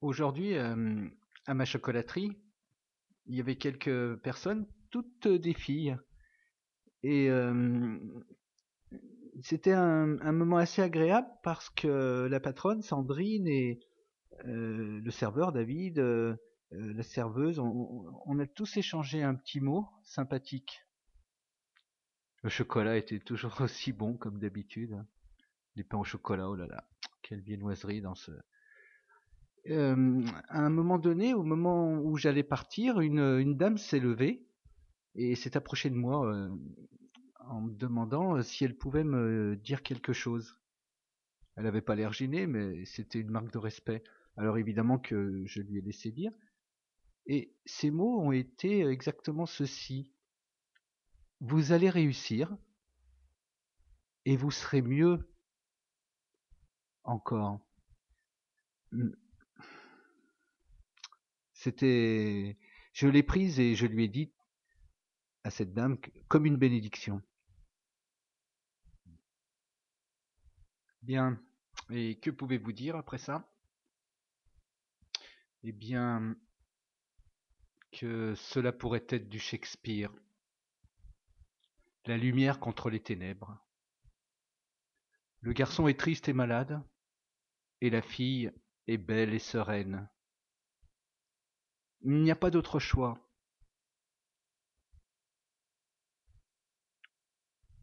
Aujourd'hui, à ma chocolaterie, il y avait quelques personnes, toutes des filles. Et c'était un moment assez agréable parce que la patronne, Sandrine, et le serveur, David, la serveuse, on a tous échangé un petit mot sympathique. Le chocolat était toujours aussi bon comme d'habitude. Les pains au chocolat, oh là là, quelle viennoiserie dans ce... À un moment donné, au moment où j'allais partir, une dame s'est levée et s'est approchée de moi en me demandant si elle pouvait me dire quelque chose. Elle n'avait pas l'air gênée, mais c'était une marque de respect. Alors évidemment que je lui ai laissé dire. Et ces mots ont été exactement ceci. Vous allez réussir et vous serez mieux encore. C'était, je l'ai prise et je lui ai dit à cette dame comme une bénédiction. Bien. Et que pouvez-vous dire après ça? Eh bien, que cela pourrait être du Shakespeare. La lumière contre les ténèbres. Le garçon est triste et malade, et la fille est belle et sereine. Il n'y a pas d'autre choix.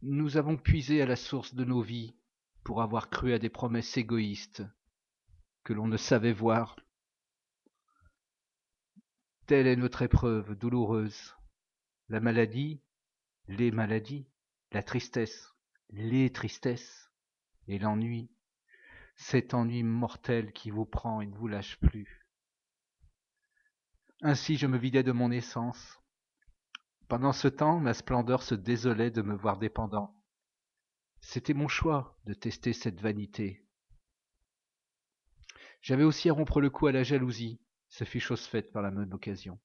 Nous avons puisé à la source de nos vies pour avoir cru à des promesses égoïstes que l'on ne savait voir. Telle est notre épreuve douloureuse. La maladie, les maladies, la tristesse, les tristesses, et l'ennui, cet ennui mortel qui vous prend et ne vous lâche plus. Ainsi je me vidais de mon essence. Pendant ce temps, ma splendeur se désolait de me voir dépendant. C'était mon choix de tester cette vanité. J'avais aussi à rompre le cou à la jalousie. Ce fut chose faite par la même occasion.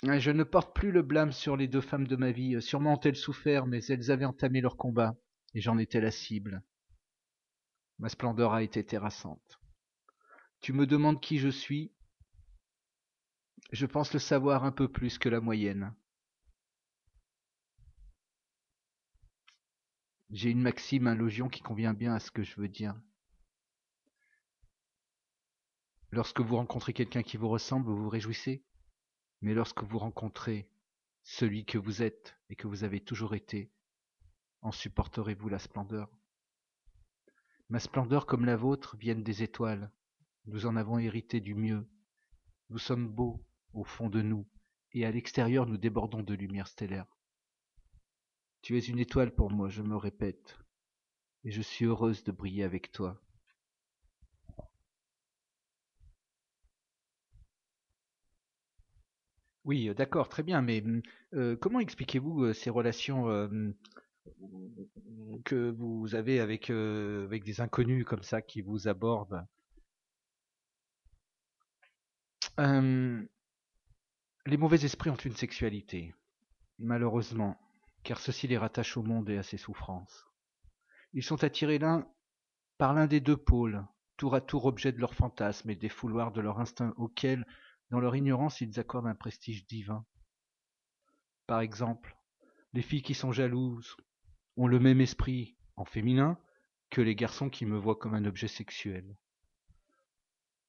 Je ne porte plus le blâme sur les deux femmes de ma vie. Sûrement ont-elles souffert, mais elles avaient entamé leur combat, et j'en étais la cible. Ma splendeur a été terrassante. Tu me demandes qui je suis. Je pense le savoir un peu plus que la moyenne. J'ai une maxime, un logion qui convient bien à ce que je veux dire. Lorsque vous rencontrez quelqu'un qui vous ressemble, vous vous réjouissez. Mais lorsque vous rencontrez celui que vous êtes et que vous avez toujours été, en supporterez-vous la splendeur? Ma splendeur comme la vôtre viennent des étoiles. Nous en avons hérité du mieux. Nous sommes beaux au fond de nous, et à l'extérieur nous débordons de lumière stellaire. Tu es une étoile pour moi, je me répète, et je suis heureuse de briller avec toi. Oui, d'accord, très bien, mais comment expliquez-vous ces relations que vous avez avec des inconnus comme ça qui vous abordent? Euh, les mauvais esprits ont une sexualité, malheureusement, car ceci les rattache au monde et à ses souffrances. Ils sont attirés l'un par l'un des deux pôles, tour à tour objet de leur fantasme et défouloir de leur instinct auquel, dans leur ignorance, ils accordent un prestige divin. Par exemple, les filles qui sont jalouses ont le même esprit, en féminin, que les garçons qui me voient comme un objet sexuel.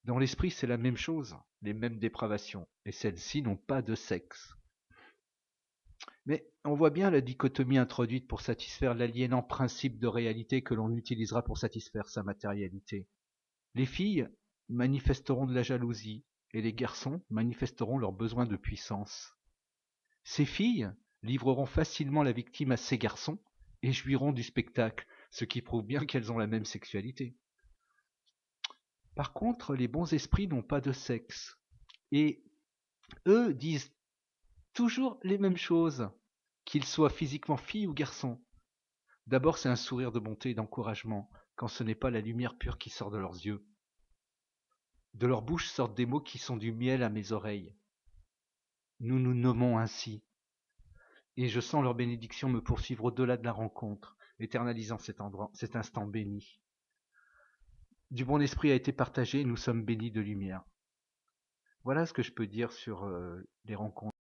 Dans l'esprit, c'est la même chose, les mêmes dépravations, et celles-ci n'ont pas de sexe. Mais on voit bien la dichotomie introduite pour satisfaire l'aliénant principe de réalité que l'on utilisera pour satisfaire sa matérialité. Les filles manifesteront de la jalousie, et les garçons manifesteront leur besoin de puissance. Ces filles livreront facilement la victime à ces garçons et jouiront du spectacle, ce qui prouve bien qu'elles ont la même sexualité. Par contre, les bons esprits n'ont pas de sexe, et eux disent toujours les mêmes choses, qu'ils soient physiquement filles ou garçons. D'abord, c'est un sourire de bonté et d'encouragement, quand ce n'est pas la lumière pure qui sort de leurs yeux. De leur bouche sortent des mots qui sont du miel à mes oreilles. Nous nous nommons ainsi, et je sens leur bénédiction me poursuivre au-delà de la rencontre, éternalisant cet instant béni. du bon esprit a été partagé, nous sommes bénis de lumière. Voilà ce que je peux dire sur les rencontres.